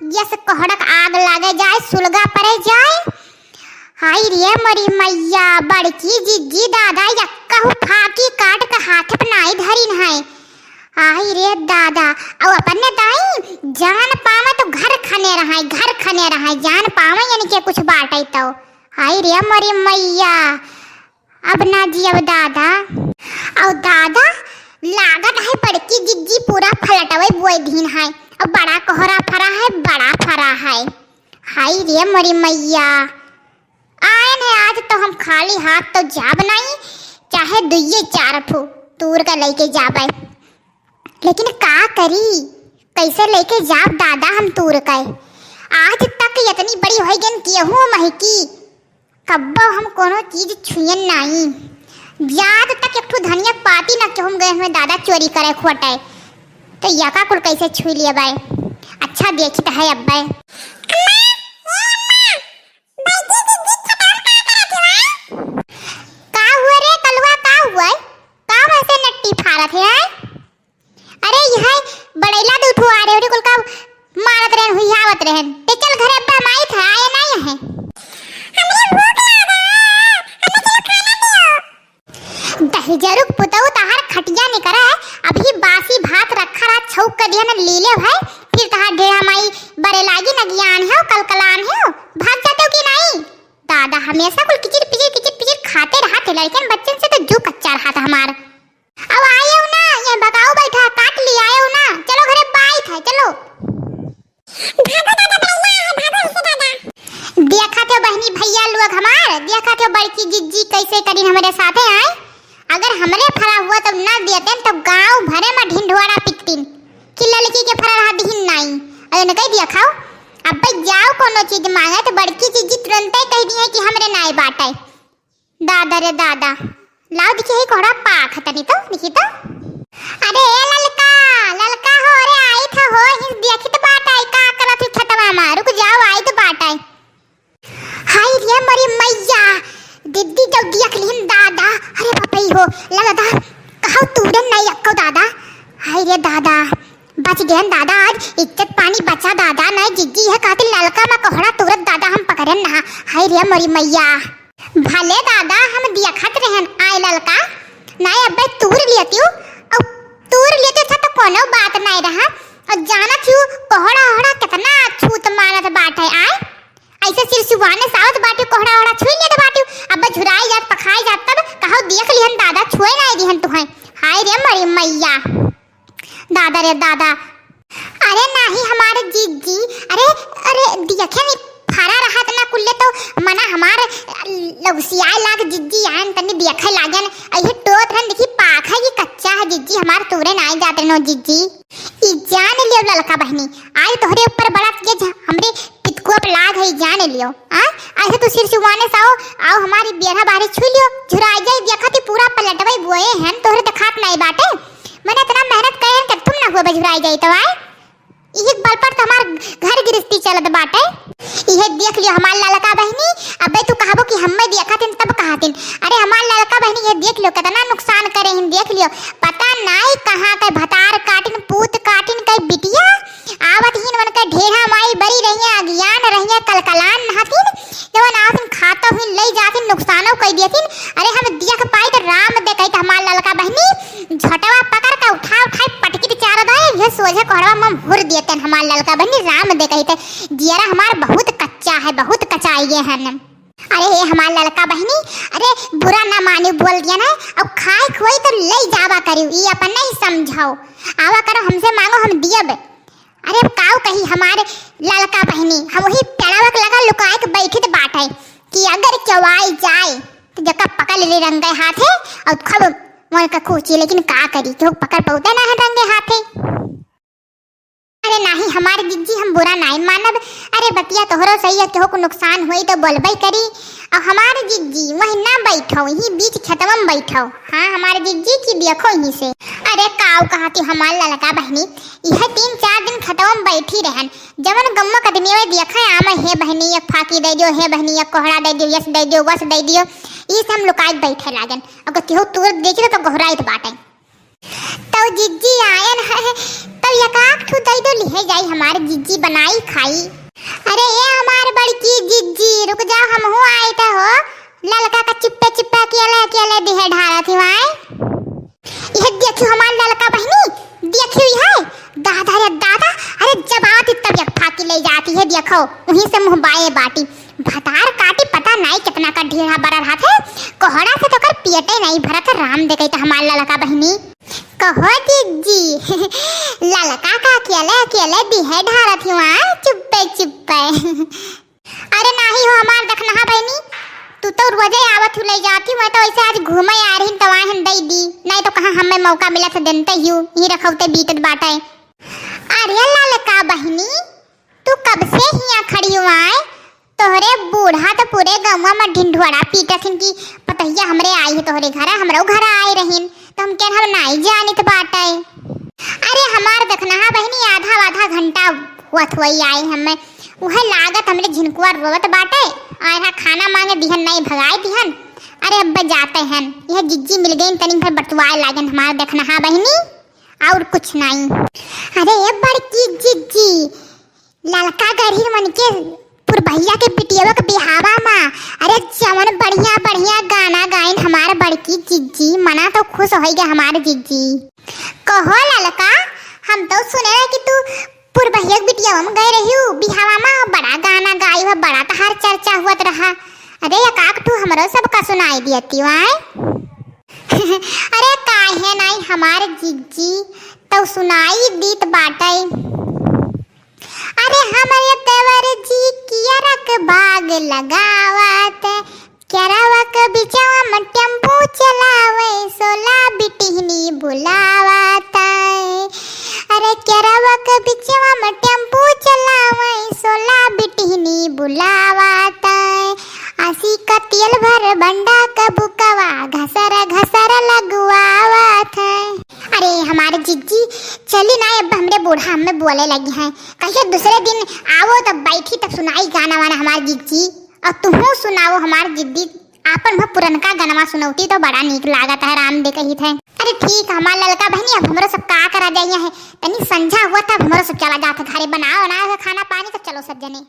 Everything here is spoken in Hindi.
यस कोहड़क आग लागे जाए सुलगा पड़े जाए। हाय रे मरी मैया बड़की जिज्जी दादा यक्का फाकी काट के हाथ अपनाई धरिन है। हाय रे दादा और अपन ने दाई जान पावे तो घर खने रहा जान पावे यानी के कुछ बाटे तो। हाय रे मरी मैया अब ना जी अब दादा और दादा लागत है बड़की जिज्जी पूरा फलटवे बोए दिन है और बड़ा कोहरा फरा है। हाय रे मरी मैया आए ने आज तो हम खाली हाथ तो जाब नहीं चाहे दुइये चार ठो तूर का लेके जाबे लेकिन का करी कैसे लेके जाब दादा हम तूर का। आज तक इतनी बड़ी हो गई केहू महकी कब्बो हम कोनो चीज छुयन नहीं याद तक एक ठो धनिया पाती ना के हम गए हुए दादा चोरी करे खोटे तो यका कुल कैसे छुई लिए बाय। अच्छा देखी तो है अब बाय का हुआ रे कलवा का हुआ का वैसे नट्टी फारत है। अरे यह बड़ैला दे उठो आ रे कुल का मारत रहन हुइयावत रहन ते चल घर अब्बा माई था आए नहीं है। दही जरूर पुतऊ तहार खटिया ने करा है अभी बासी भात रखा रहा छौक कर दिया ना लीले भाई फिर तहार ढेरा माई बड़े लागी न ज्ञान है कलकलान है भाग जाते हो कि नहीं। दादा हमेशा कुल किचिर खाते रहा थे लड़कन बच्चन से तो जो कच्चा रहा था हमार। अब आए हो ना ये बगाओ बैठा काट ली आए हो ना चलो घरे बाई था चलो देखा थे बहनी भैया लोग हमार देखा थे बड़की जिज्जी कैसे करीन हमारे साथे आए। अगर हमरे फरा हुआ तब ना देते तो गांव भरे में ढिंढोरा पिटतीन कि लड़की के फरा रहा दिन नहीं अरे न कह दिया खाओ अब भाई जाओ कोनो चीज मांगे तो बड़की जिज्जी तुरंत ही कह दी है कि हमरे नाई बाटे। दादा रे दादा लाओ दिखे ही कोहड़ा पाख तनी तो दिखी तो अरे ललका हो रे आई था हो हिस देखी तो बात आई का करत खतवा मार रुक जाओ आई तो बात आई। हाय रे मरी मैया दीदी जब देख लिन दादा अरे बापई हो लगा कहो तूरे नहीं अक्को दादा। हाय रे दादा बच गए दादा आज इज्जत पानी बचा दादा नहीं जिज्जी है कहती ललका में कोहड़ा तुरंत दादा हम पकड़न ना। हाय रे मरी मैया भले दादा हम देखत रहन आय ललका नहीं अबे तूर लेती और तूर लेते था तो कोनो बात नहीं रहा और जाना थी कोहड़ा कितना छूत मारत बात है आय ऐसे सिर सुवाने सावत बाटी कोहड़ा ओड़ा छुई ले बाटी अब झुराई जात पखाई जात तब कहो देख लिहन दादा छुए नहीं दिहन तुहे। हाय रे मरी मैया दादा रे दादा अरे नहीं हमारे जीजी अरे देखे नहीं फारा रहा ना कुल्ले तो मना हमार लौसिया लाग जिज्जी आन तनी देखे लागन अये टोत रन देखी पाखा ये कच्चा है जिज्जी हमार तूरे नहीं जाते नो जिज्जी ई जान लियो ललका बहनी आज तोहरे ऊपर बड़ा के हमरे पितको पे लाग है जान लियो आ ऐसे तो सिर सुवाने साओ आओ हमारी बेरा बाहर छू लियो झुराई जाए देखती पूरा पलटवे बोए हैं तोहरे दिखात नहीं बाटे मैंने इतना मेहनत करे कि तुम ना हो बझुराई जाए तो आए एक बल पर तो हमार घर गृहस्थी चलत बाटे। ये देख लियो हमार ललका बहनी अबे तू कहबो कि हम्मे देखतिन तब कहतिन अरे हमार ललका बहनी ये देख लियो कितना नुकसान करे हम देख लियो पता नहीं कहां के भतार काटिन पूत काटिन के बिटिया आवत हिन मन के ढेरा माई बड़ी रहिया अज्ञान रहिया कलकलान नहतिन जवन आसन खाता हुन ले जातिन नुकसानो कई देतिन। अरे हम देख पाई तो राम देखई त हमार ललका बहनी झटवा पकड़ के उठा पटकी चार दे ये सोझे कोहड़ा में भुर देतन हमार ललका बहनी राम देखई त दियरा हमार बहुत कच्चा है बहुत कचाई गए हैं। अरे ये हमार लड़का बहनी अरे बुरा ना माने बोल दिया ना अब खाए खोई तो ले जावा करियो ये अपन नहीं समझाओ आवा करो हमसे मांगो हम दियब। अरे काऊ कही हमारे लड़का बहनी हम वही पेड़ावक लगा लुकाए के बैठे बात है कि अगर चवाई जाए तो जका पकड़ ले रंगे हाथे और खब मन का खोची लेकिन का करी क्यों पकड़ पौते ना है रंगे हाथे। अरे नहीं हमारे जिज्जी हम बुरा नहीं मानब अरे बतिया तोहरो सही है केहू को नुकसान हुई तो बोलबई करी और हमारे जिज्जी वही ना बैठो ही बीच खेतवा में बैठो। हाँ हमारे जिज्जी की देखो यहीं से अरे काऊ कहती हमार ललका बहनी यह 3-4 दिन खेतवा में बैठी रहन जवन गम्मा कदमी में देखा आम हे बहनी एक फाकी दे दियो हे बहनी एक कोहड़ा दे दियो यस दे दियो वस दे दियो ये हम लुकाई बैठे लागन अगर केहू तूर देखी तो घोराइत बाटे तो जिज्जी आयन है तो तब यकाक ठू दई दो लिहे जाई हमार जिज्जी बनाई खाई। अरे ये हमार बड़की जिज्जी रुक जाओ हम हो आए तो हो ललका का चिप्पे चिप्पे अकेले दिहे ढारा थी वाई। यह देखियो हमार ललका बहनी देखियो है दादा रे दादा। अरे जब आती तब एक फाकी ले जाती है देखो वहीं से मुंह बाए बाटी भतार काटी पता नहीं कितना का ढेरा बड़ा रहा था कोहड़ा से तो कर पियटे नहीं भरत राम दे गई तो हमार ललका बहनी कहो जिज्जी ललका का अकेले दिहे ढारा थी वहाँ चिप्पे चिप्पे। अरे नहीं हो हमार देखना बहनी तू तो रोजे आवत ले जाती मैं तो ऐसे आज घूमे आ रही तो वहाँ दई दी नहीं तो कहाँ हमें मौका मिला था देते ही रखौते बीतत बाटे। अरे ललका बहनी तू कब से यहाँ खड़ी हुआ है तोहरे बूढ़ा तो पूरे गाँव में ढिंढोरा पीटथिन की पतहिया हमरे आई है तोहरे घर हमरो घर आए रहीन तो हम क्या हम नहीं जानित बाटे। अरे हमार देखना बहनी आधा घंटा हुआ थोई आए हमें वह लागत हमरे झिनकुआ रोवत बाटे और खाना मांगे दिहन नहीं भगाए दिहन। अरे अब जाते हैं यह जिज्जी मिल गई तनी फिर बटवाए लागन हमार देखना बहनी और कुछ नहीं। अरे ये बड़की जिज्जी ललका गढ़ी मन के भैया के बिटिया के बिहावा में अरे जवन बढ़िया गाना गाइन हमार बड़की जिज्जी मना तो खुश हो गया हमारे जिज्जी। कहो ललका हम तो सुने कि तू भैया के बिटिया में गए रही बिहावा में बड़ा गाना गाई हुआ बड़ा तो हर चर्चा हुआ रहा। अरे यकाक तू हमरो सबका सुनाई दियती वाई। अरे काहे नहीं हमारे जिज्जी तो सुनाई दीत बाटे। अरे हमारे तेवर जी किया रख बाग लगावत केरावा के बिचवा में टेम्पू चलावे सोला बिटिहनी बुलावत। अरे केरावा के बिचवा में टेम्पू चलावे सोला बिटिहनी बुलावत। आसी का तेल भर बंडा का बुकवा घसर लगवावत है। अरे हमारे जिज्जी चली ना अब हमरे बूढ़ा हमें बोले लगी हैं कहीं दूसरे दिन आवो तब बैठी तब सुनाई गाना वाना हमारे जिज्जी और तुम सुनाओ हमारे जिद्दी आपन में पुरनका गनवा सुनौती तो बड़ा नीक लागत है राम दे कही थे। अरे ठीक हमार ललका बहनी अब हमरो सब का करा जाइए है तनी संझा हुआ तब हमरो सब चला जाता घरे बनाओ ना खाना पानी तो चलो सब जने।